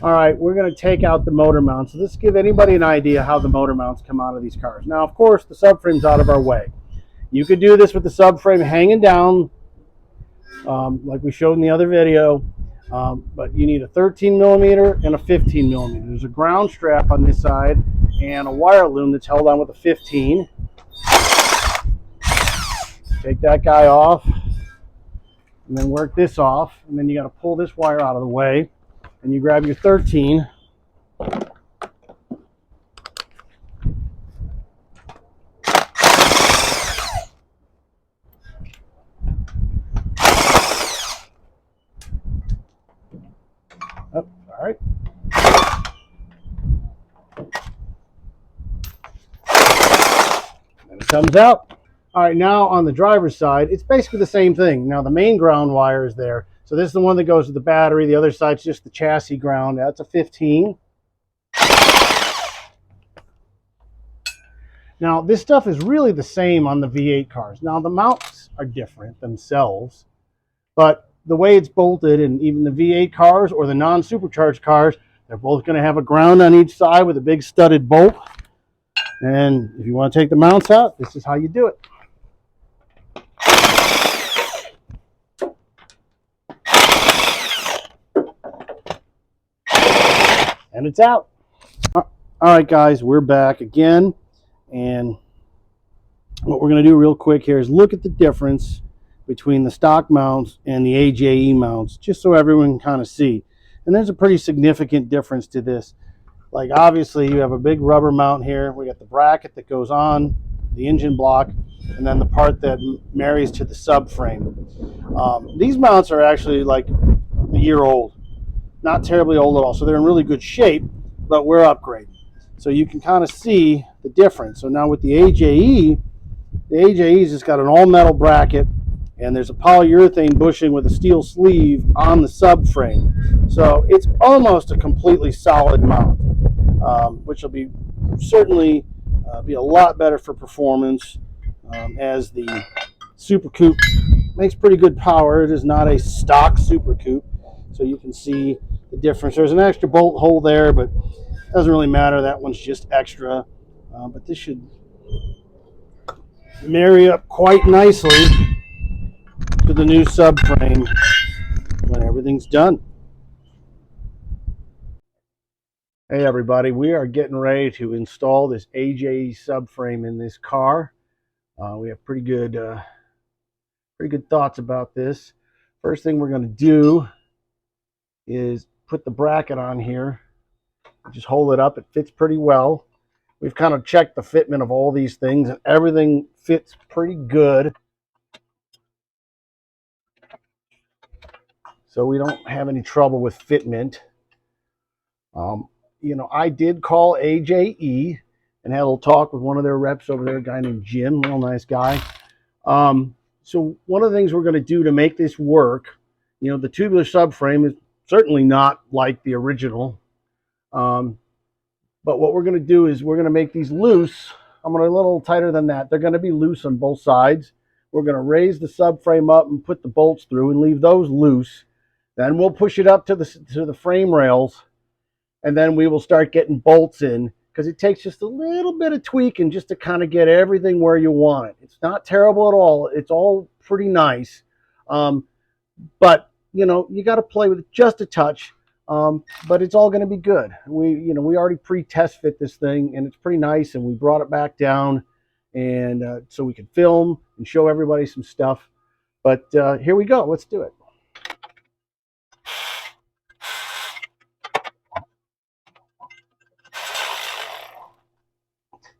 All right, we're going to take out the motor mounts. So this will give anybody an idea how the motor mounts come out of these cars. Now, of course, the subframe's out of our way. You could do this with the subframe hanging down, like we showed in the other video, but you need a 13 millimeter and a 15 millimeter. There's a ground strap on this side and a wire loom that's held on with a 15. Take that guy off, and then work this off, and then you got to pull this wire out of the way, and you grab your 13. Oh, all right. And it comes out. All right, now on the driver's side, it's basically the same thing. Now the main ground wire is there. So this is the one that goes to the battery. The other side's just the chassis ground. That's a 15. Now this stuff is really the same on the V8 cars. Now the mounts are different themselves, but the way it's bolted, and even the V8 cars or the non-supercharged cars, they're both going to have a ground on each side with a big studded bolt. And if you want to take the mounts out, this is how you do it. And it's out. All right, guys, we're back again. And what we're going to do real quick here is look at the difference between the stock mounts and the AJE mounts, just so everyone can kind of see. And there's a pretty significant difference to this. Like, obviously, you have a big rubber mount here. We got the bracket that goes on the engine block, and then the part that marries to the subframe. These mounts are actually like a year old. Not terribly old at all, so they're in really good shape, but we're upgrading. So you can kind of see the difference. So now with the AJE's just got an all-metal bracket, and there's a polyurethane bushing with a steel sleeve on the subframe. So it's almost a completely solid mount, which will be certainly be a lot better for performance, as the Super Coupe makes pretty good power. It is not a stock Super Coupe, so you can see the difference. There's an extra bolt hole there, but it doesn't really matter. That one's just extra, but this should marry up quite nicely to the new subframe when everything's done. Hey everybody, we are getting ready to install this AJE subframe in this car. We have pretty good thoughts about this. First thing we're going to do is put the bracket on here. Just hold it up. It fits pretty well. We've kind of checked the fitment of all these things, and everything fits pretty good. So we don't have any trouble with fitment. You know, I did call AJE and had a little talk with one of their reps over there, a guy named Jim, real nice guy. So one of the things we're going to do to make this work, you know, the tubular subframe is certainly not like the original. But what we're going to do is we're going to make these loose. I'm going to a little tighter than that. They're going to be loose on both sides. We're going to raise the subframe up and put the bolts through and leave those loose. Then we'll push it up to the frame rails, and then we will start getting bolts in, because it takes just a little bit of tweaking just to kind of get everything where you want it. It's not terrible at all. It's all pretty nice. But, you know, you got to play with it just a touch. But it's all going to be good. We already pre-test fit this thing, and it's pretty nice, and we brought it back down, and so we could film and show everybody some stuff. But here we go. Let's do it.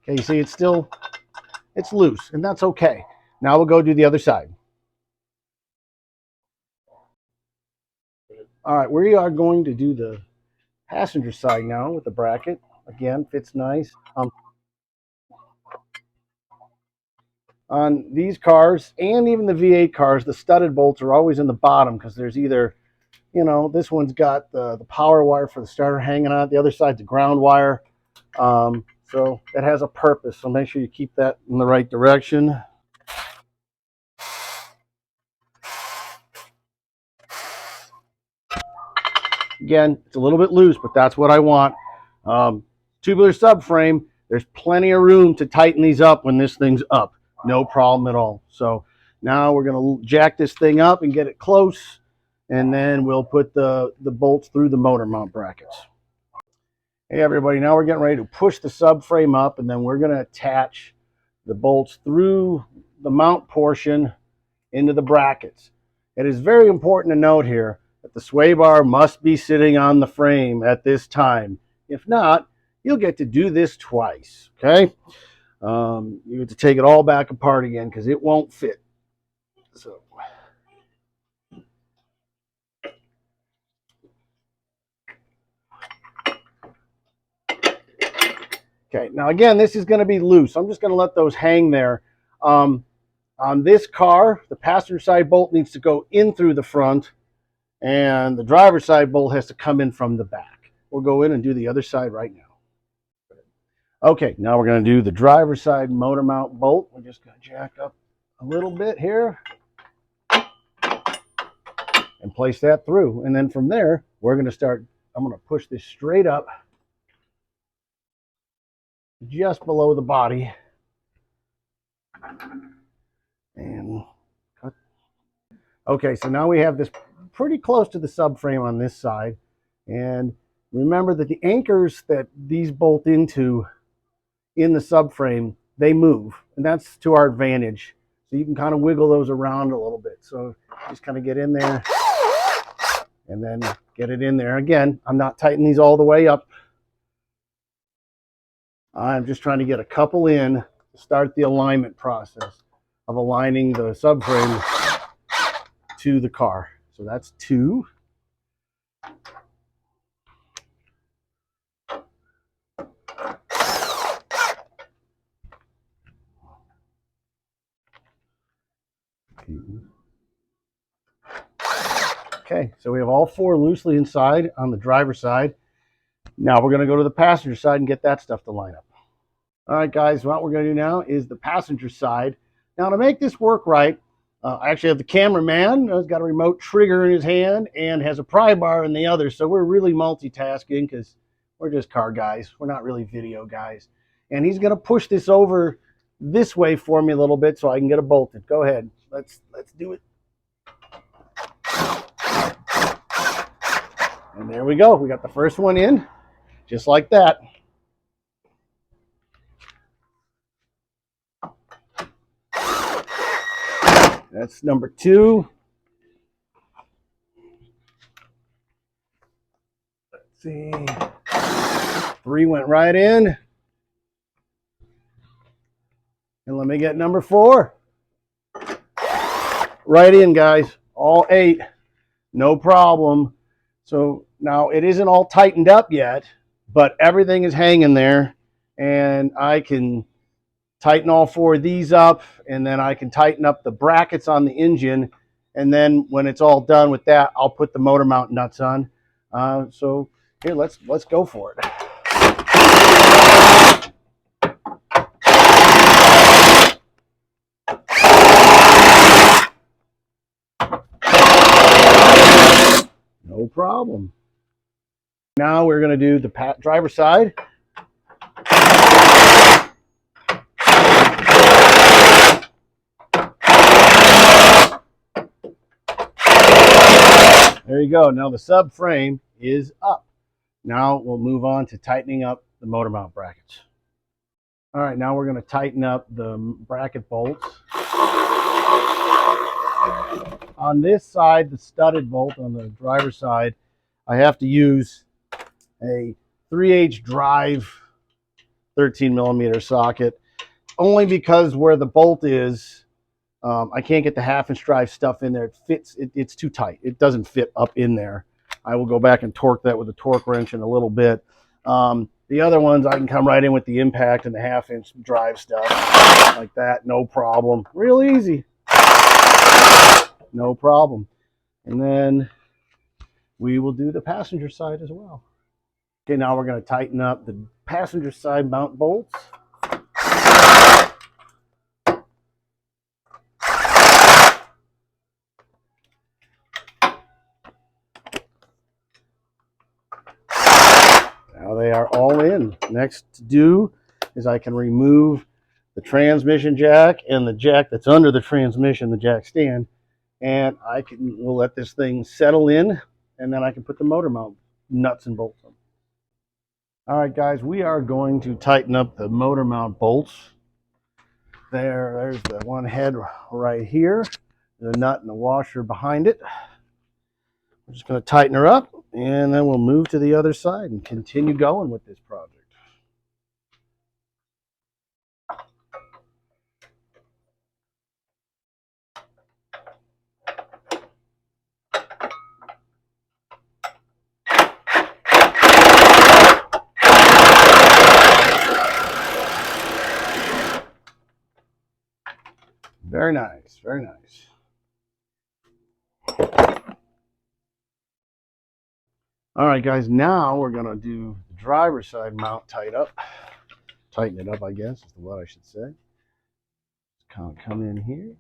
Okay, you see it's loose, and that's okay. Now we'll go do the other side. All right, we are going to do the passenger side now with the bracket. Again, fits nice. On these cars, and even the V8 cars, the studded bolts are always in the bottom, because there's either, you know, this one's got the power wire for the starter hanging on it. The other side's a ground wire. So it has a purpose, so make sure you keep that in the right direction. Again, it's a little bit loose, but that's what I want. Tubular subframe, there's plenty of room to tighten these up when this thing's up. No problem at all. So now we're going to jack this thing up and get it close, and then we'll put the bolts through the motor mount brackets. Hey everybody, now we're getting ready to push the subframe up, and then we're going to attach the bolts through the mount portion into the brackets. It is very important to note here that the sway bar must be sitting on the frame at this time. If not, you'll get to do this twice, okay? You have to take it all back apart again because it won't fit. So, okay, now again, this is going to be loose. I'm just going to let those hang there. On this car, the passenger side bolt needs to go in through the front, and the driver's side bolt has to come in from the back. We'll go in and do the other side right now. Okay, now we're going to do the driver's side motor mount bolt. We're just going to jack up a little bit here and place that through. And then from there, we're going to start, I'm going to push this straight up just below the body. And cut. Okay, so now we have this pretty close to the subframe on this side. And remember that the anchors that these bolt into in the subframe, they move, and that's to our advantage. So you can kind of wiggle those around a little bit. So just kind of get in there and then get it in there. Again, I'm not tightening these all the way up. I'm just trying to get a couple in to start the alignment process of aligning the subframe to the car. So that's 2. Okay, so we have all 4 loosely inside on the driver's side. Now we're going to go to the passenger side and get that stuff to line up. All right, guys, what we're going to do now is the passenger side. Now, to make this work right, I actually have the cameraman who's got a remote trigger in his hand and has a pry bar in the other. So we're really multitasking because we're just car guys. We're not really video guys. And he's going to push this over this way for me a little bit so I can get it bolted. Go ahead. Let's do it. And there we go. We got the first one in, just like that. That's number 2. Let's see. 3 went right in. And let me get number 4. Right in, guys. All 8. No problem. So now it isn't all tightened up yet, but everything is hanging there, and I can tighten all 4 of these up, and then I can tighten up the brackets on the engine, and then when it's all done with that, I'll put the motor mount nuts on. So here, let's go for it. No problem. Now we're going to do the driver's side. There you go. Now the subframe is up. Now we'll move on to tightening up the motor mount brackets. All right, now we're going to tighten up the bracket bolts. On this side, the studded bolt on the driver's side, I have to use a 3/8 drive 13mm socket, only because where the bolt is, I can't get the 1/2" drive stuff in there. It fits, it's too tight. It doesn't fit up in there. I will go back and torque that with a torque wrench in a little bit. The other ones, I can come right in with the impact and the 1/2" drive stuff like that, no problem. Real easy. No problem. And then we will do the passenger side as well. Okay, now we're going to tighten up the passenger side mount bolts. they are all in. Next to do is I can remove the transmission jack and the jack that's under the transmission, the jack stand, and we'll let this thing settle in, and then I can put the motor mount nuts and bolts on. All right, guys, we are going to tighten up the motor mount bolts. There's the one head right here, the nut and the washer behind it. We're just going to tighten her up, and then we'll move to the other side and continue going with this project. Very nice, very nice. All right, guys, now we're going to do the driver's side mount tighten it up, I guess is what I should say. Just kind of come in here.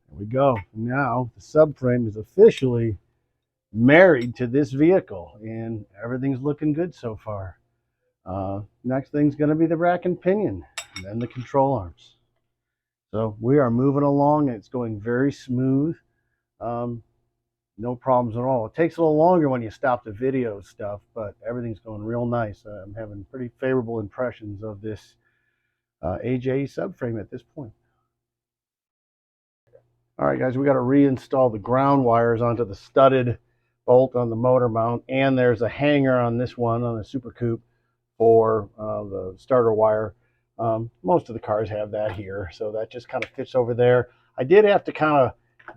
There we go. Now the subframe is officially married to this vehicle, and everything's looking good so far. Next thing's going to be the rack and pinion, and then the control arms. So we are moving along, and it's going very smooth. No problems at all. It takes a little longer when you stop the video stuff, but everything's going real nice. I'm having pretty favorable impressions of this AJE subframe at this point. All right, guys, we got to reinstall the ground wires onto the studded bolt on the motor mount, and there's a hanger on this one on the Super Coupe for the starter wire. Most of the cars have that here, so that just kind of fits over there. I did have to kind of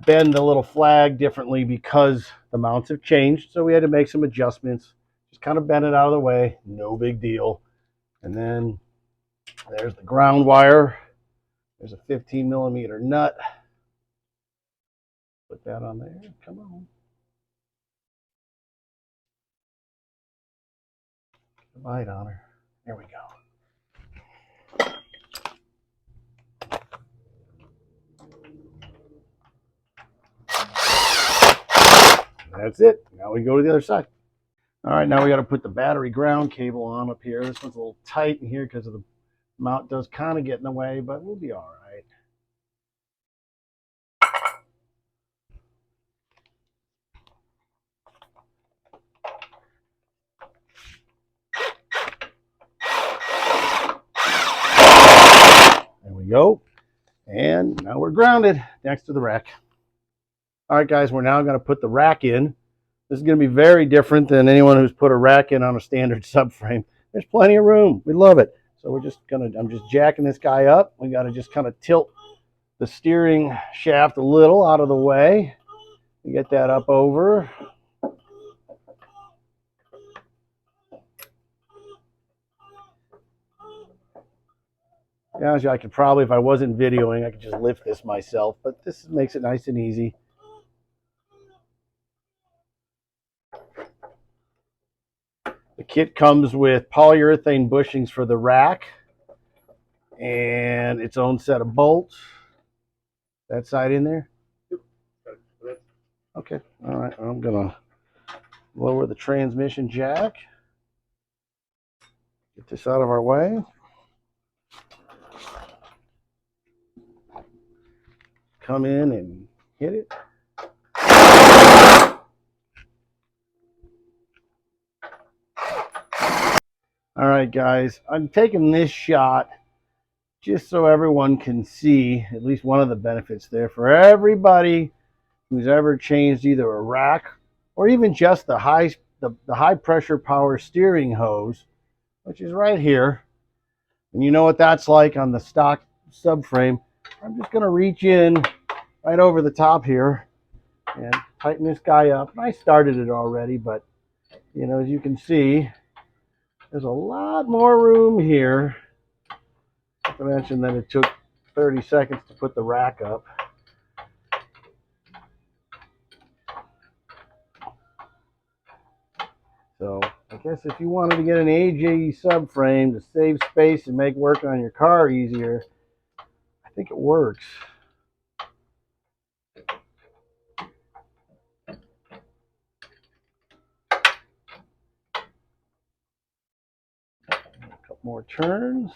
bend the little flag differently because the mounts have changed, so we had to make some adjustments. Just kind of bend it out of the way, no big deal. And then there's the ground wire. There's a 15mm nut. Put that on there. Come on. Light on her. There we go. That's it. Now we go to the other side. All right, now we got to put the battery ground cable on up here. This one's a little tight in here because of the mount does kind of get in the way, but we'll be all right. There we go. And now we're grounded next to the rack. All right, guys, we're now going to put the rack in. This is going to be very different than anyone who's put a rack in on a standard subframe. There's plenty of room. We love it. So I'm just jacking this guy up. We got to just kind of tilt the steering shaft a little out of the way. Get that up over. Yeah, I could probably, if I wasn't videoing, I could just lift this myself, but this makes it nice and easy. The kit comes with polyurethane bushings for the rack and its own set of bolts. That side in there? Okay, all right, I'm gonna lower the transmission jack. Get this out of our way. Come in and hit it. All right, guys, I'm taking this shot just so everyone can see at least one of the benefits there for everybody who's ever changed either a rack or even just the high pressure power steering hose, which is right here. And you know what that's like on the stock subframe. I'm just going to reach in right over the top here and tighten this guy up. I started it already, but you know, as you can see, there's a lot more room here. Not to mention that it took 30 seconds to put the rack up. So I guess if you wanted to get an AJE subframe to save space and make work on your car easier, I think it works. A couple more turns.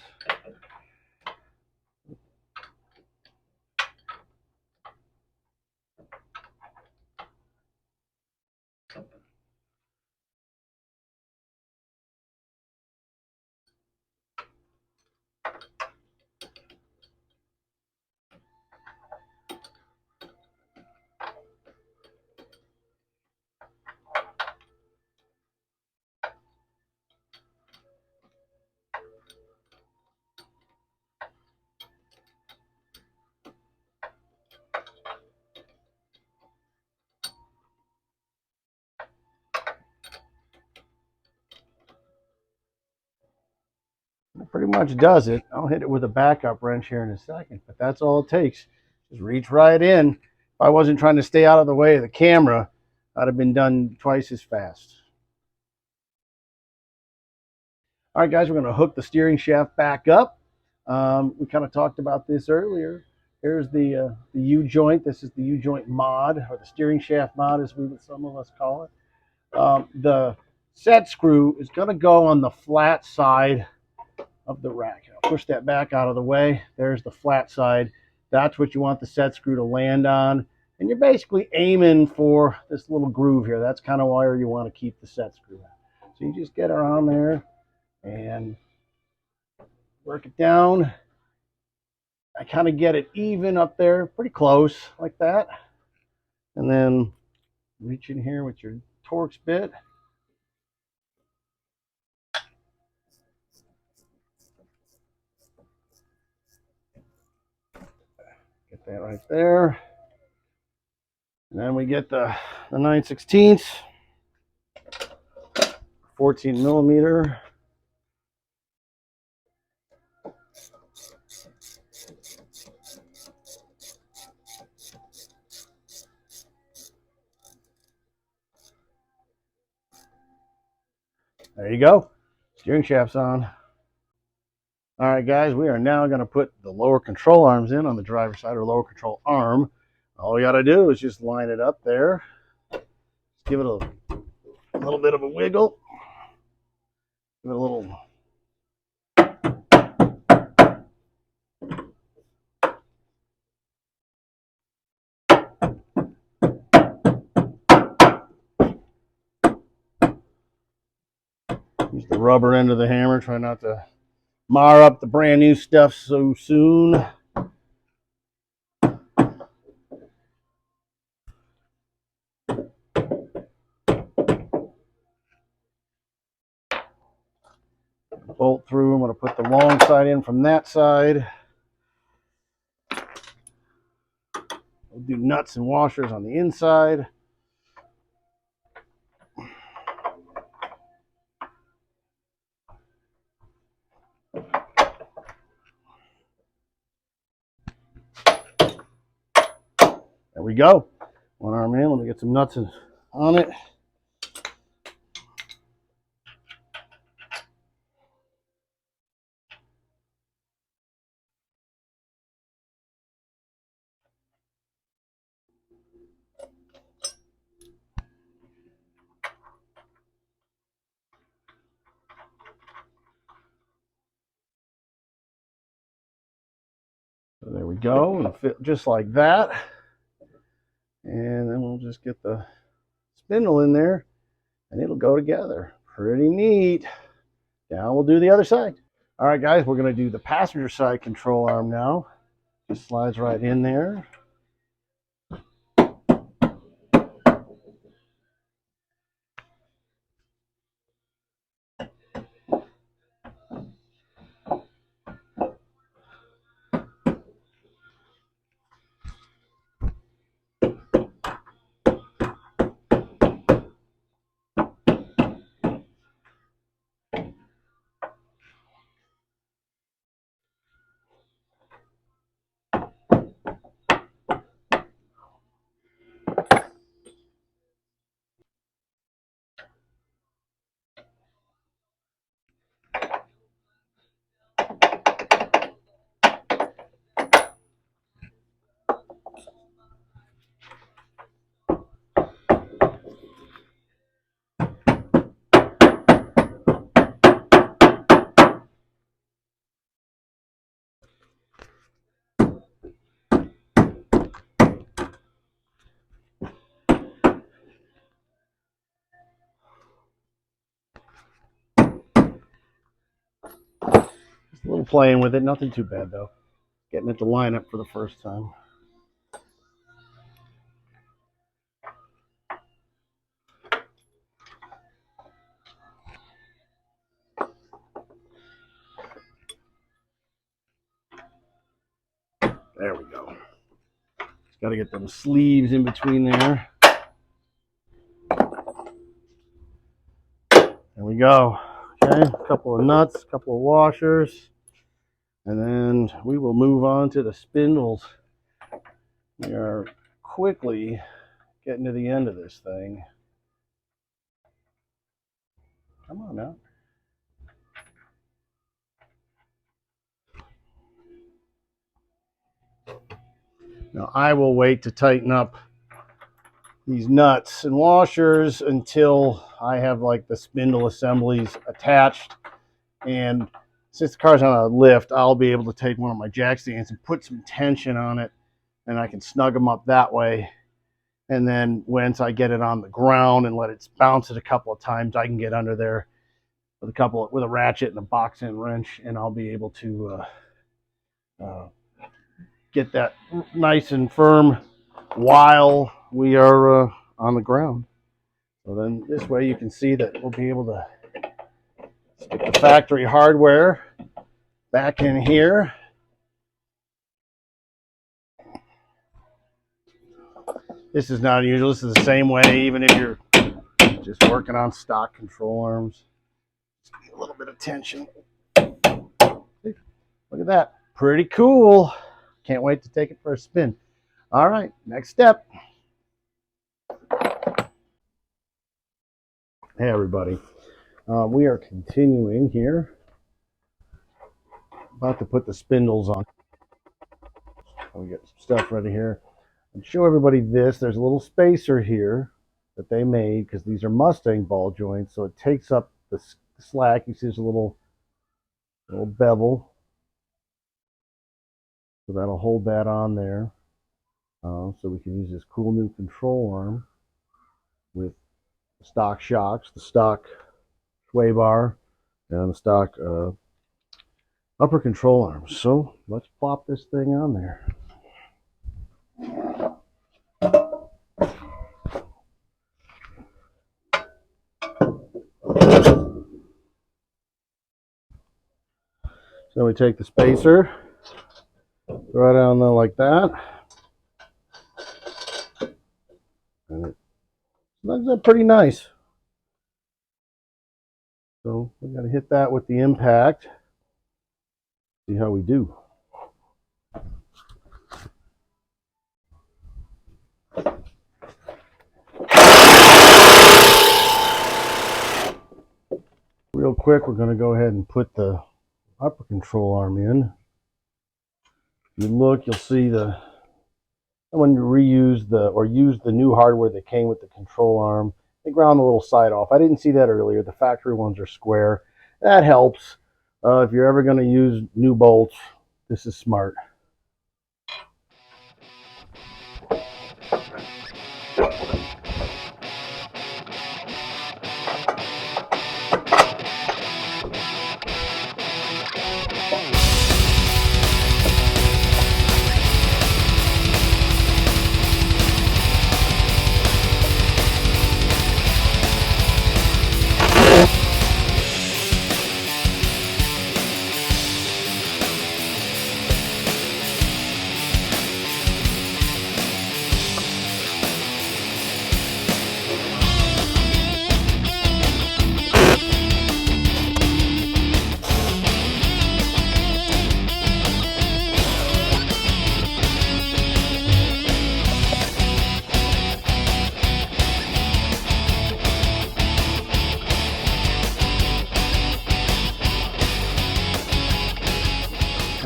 It pretty much does it. I'll hit it with a backup wrench here in a second, but that's all it takes. Just reach right in. If I wasn't trying to stay out of the way of the camera, I'd have been done twice as fast. All right, guys, we're going to hook the steering shaft back up. We kind of talked about this earlier. Here's the U-joint. This is the U-joint mod, or the steering shaft mod, as some of us call it. The set screw is going to go on the flat side of the rack. I'll push that back out of the way. There's the flat side. That's what you want the set screw to land on. And you're basically aiming for this little groove here. That's kind of where you want to keep the set screw at. So you just get around there and work it down. I kind of get it even up there, pretty close like that. And then reach in here with your Torx bit. Get that right there. And then we get the 9/16, 14 millimeter. There you go. Steering shaft's on. All right, guys, we are now going to put the lower control arms in on the driver's side, or lower control arm. All we got to do is just line it up there. Give it a little bit of a wiggle. Give it a little. Use the rubber end of the hammer. Try not to mar up the brand new stuff so soon. Bolt through. I'm going to put the long side in from that side. We'll do nuts and washers on the inside. There we go. One arm in. Let me get some nuts on it. So there we go. It'll fit just like that. And then we'll just get the spindle in there and it'll go together. Pretty neat. Now we'll do the other side. All right, guys, we're going to do the passenger side control arm now. Just slides right in there. playing with it. Nothing too bad though. Getting it to line up for the first time. There we go. Just got to get them sleeves in between there. There we go. Okay, a couple of nuts, a couple of washers, and then we will move on to the spindles. We are quickly getting to the end of this thing. Come on now. Now I will wait to tighten up these nuts and washers until I have like the spindle assemblies attached. And since the car's on a lift, I'll be able to take one of my jack stands and put some tension on it, and I can snug them up that way. And then once I get it on the ground and let it bounce it a couple of times, I can get under there with a ratchet and a box end wrench, and I'll be able to get that nice and firm while we are on the ground. So then this way you can see that we'll be able to stick the factory hardware back in here. This is not unusual. This is the same way even if you're just working on stock control arms. Just need a little bit of tension. Look at that. Pretty cool. Can't wait to take it for a spin. All right, next step. Hey everybody. We are continuing here. About to put the spindles on. We get some stuff ready here. And show everybody this. There's a little spacer here that they made because these are Mustang ball joints, so it takes up the slack. You see there's a little bevel. So that'll hold that on there. So we can use this cool new control arm with the stock shocks, the stock sway bar, and the stock upper control arms. So let's plop this thing on there. So we take the spacer, throw it down there like that, and it looks up pretty nice. So we got to hit that with the impact. See how we do. Real quick, we're going to go ahead and put the upper control arm in. If you look, you'll see when you use the new hardware that came with the control arm, they ground the little side off. I didn't see that earlier. The factory ones are square. That helps. If you're ever going to use new bolts, this is smart.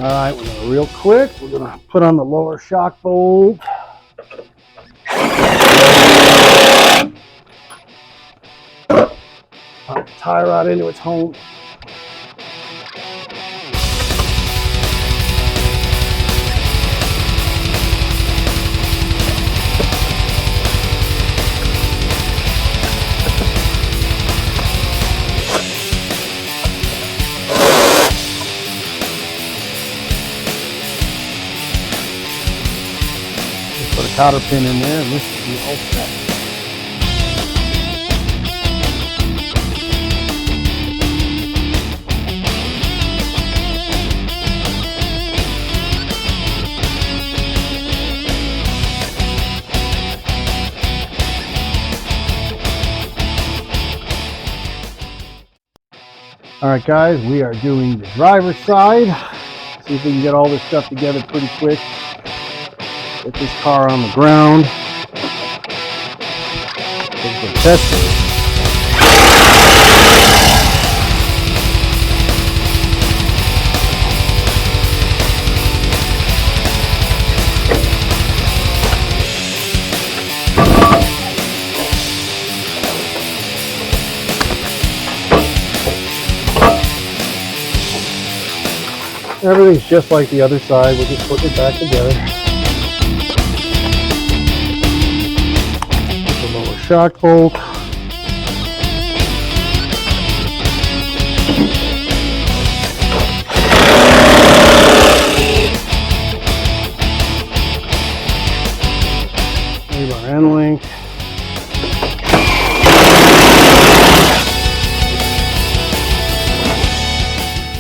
All right, we're going to real quick, we're going to put on the lower shock bolt. Pop the tie rod into its home. cotter pin in there, and this is the all set. All right, guys, we are doing the driver's side. See if we can get all this stuff together pretty quick. Get this car on the ground. Take the tester. Everything's just like the other side. We'll just put it back together. Put the lower shock bolt. Leave our end link.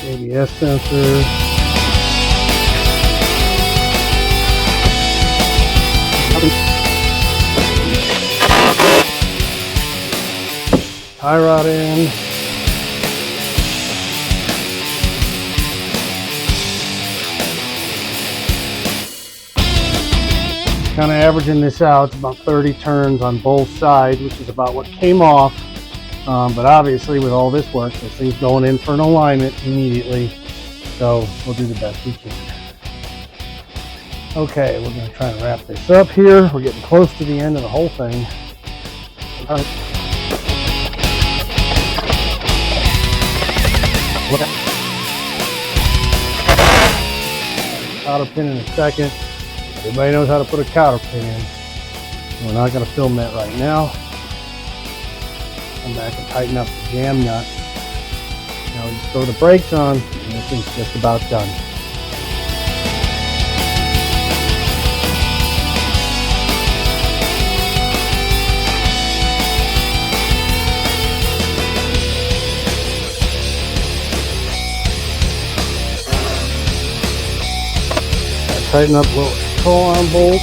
ABS sensor. Tie rod in. Kind of averaging this out, it's about 30 turns on both sides, which is about what came off. But obviously with all this work, this thing's going in for an alignment immediately. So we'll do the best we can. Okay, we're going to try and wrap this up here. We're getting close to the end of the whole thing. All right. Cotter pin in a second. Everybody knows how to put a cotter pin in. We're not going to film that right now. Come back and tighten up the jam nut. Now we just throw the brakes on, and this thing's just about done. Tighten up a little control arm bolt.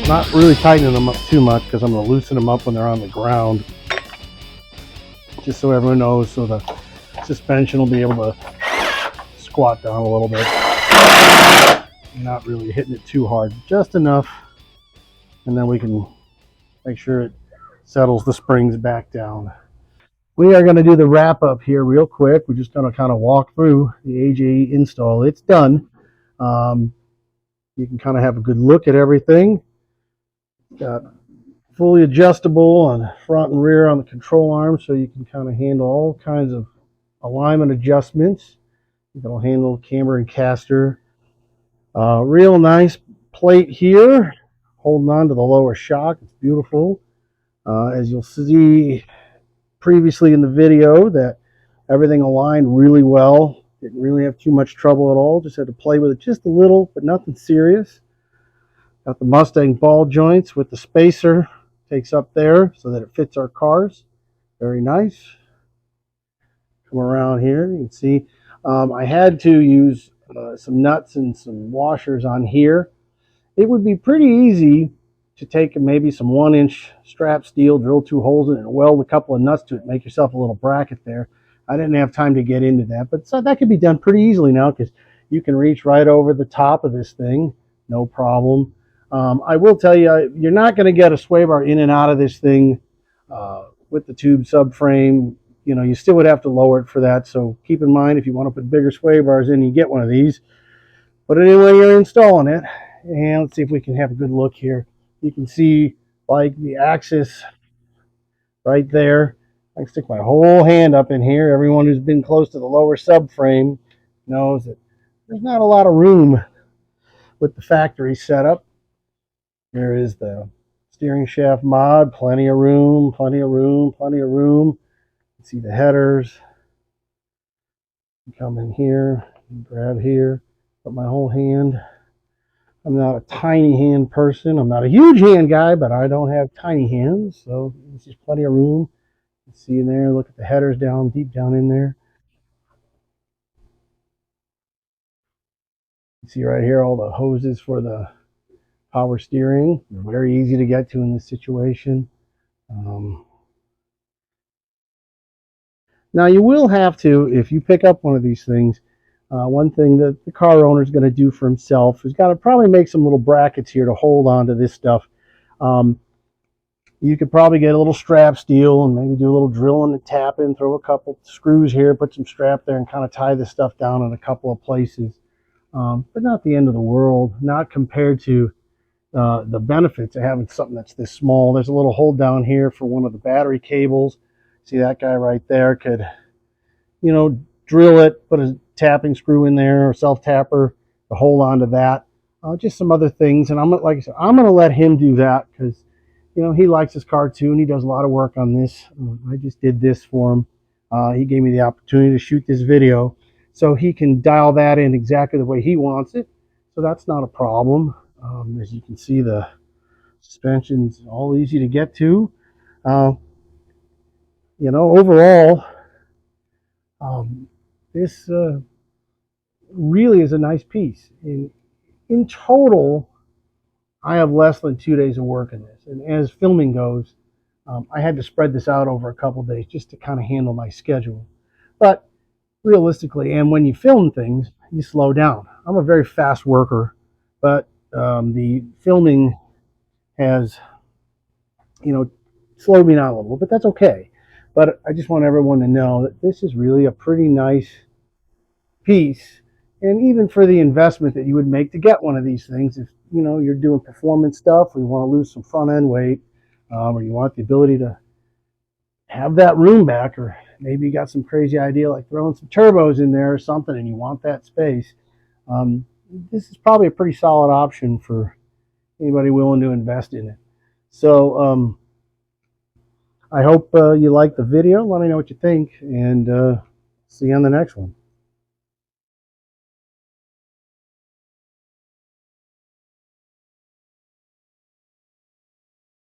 Not really tightening them up too much because I'm going to loosen them up when they're on the ground. Just so everyone knows, so the suspension will be able to squat down a little bit. Not really hitting it too hard, just enough. And then we can make sure it settles the springs back down. We are going to do the wrap up here real quick. We're just going to kind of walk through the AJE install. It's done. You can kind of have a good look at everything. Got fully adjustable on front and rear on the control arm, so you can kind of handle all kinds of alignment adjustments. It'll handle camber and caster. Real nice plate here, holding on to the lower shock. It's beautiful. As you'll see previously in the video, that everything aligned really well. Didn't really have too much trouble at all. Just had to play with it just a little, but nothing serious. Got the Mustang ball joints with the spacer. Takes up there so that it fits our cars. Very nice. Come around here, you can see I had to use some nuts and some washers on here. It would be pretty easy to take maybe some 1-inch strap steel, drill 2 holes in it, and weld a couple of nuts to it, make yourself a little bracket there. I didn't have time to get into that, but so that could be done pretty easily now, because you can reach right over the top of this thing, no problem. I will tell you, you're not going to get a sway bar in and out of this thing with the tube subframe. You know, you still would have to lower it for that, so keep in mind if you want to put bigger sway bars in, you get one of these. But anyway, you're installing it, and let's see if we can have a good look here. You can see like the axis right there. I can stick my whole hand up in here. Everyone who's been close to the lower subframe knows that there's not a lot of room with the factory setup. Here is the steering shaft mod. Plenty of room, plenty of room, plenty of room. You can see the headers. Come in here, grab here, put my whole hand. I'm not a tiny hand person. I'm not a huge hand guy, but I don't have tiny hands, so there's just plenty of room. See in there, look at the headers down, deep down in there. You see right here all the hoses for the power steering. They're very easy to get to in this situation. Now you will have to, if you pick up one of these things, one thing that the car owner is going to do for himself is got to probably make some little brackets here to hold on to this stuff. You could probably get a little strap steel and maybe do a little drilling and tapping, throw a couple screws here, put some strap there, and kind of tie this stuff down in a couple of places. But not the end of the world, not compared to the benefits of having something that's this small. There's a little hold down here for one of the battery cables. See that guy right there could, drill it, put a tapping screw in there or self tapper to hold on to that. Just some other things, and like I said, I'm going to let him do that because he likes his car too, and he does a lot of work on this. I just did this for him. He gave me the opportunity to shoot this video, so he can dial that in exactly the way he wants it. So that's not a problem. As you can see, the suspension's all easy to get to. Overall, this really is a nice piece. In total, I have less than 2 days of work in this. And as filming goes, I had to spread this out over a couple days just to kind of handle my schedule. But realistically, and when you film things, you slow down. I'm a very fast worker, but the filming has, slowed me down a little, but that's okay. But I just want everyone to know that this is really a pretty nice piece. And even for the investment that you would make to get one of these things, if you're doing performance stuff, or you want to lose some front end weight, or you want the ability to have that room back, or maybe you got some crazy idea like throwing some turbos in there or something, and you want that space, this is probably a pretty solid option for anybody willing to invest in it. So I hope you like the video. Let me know what you think, and see you on the next one.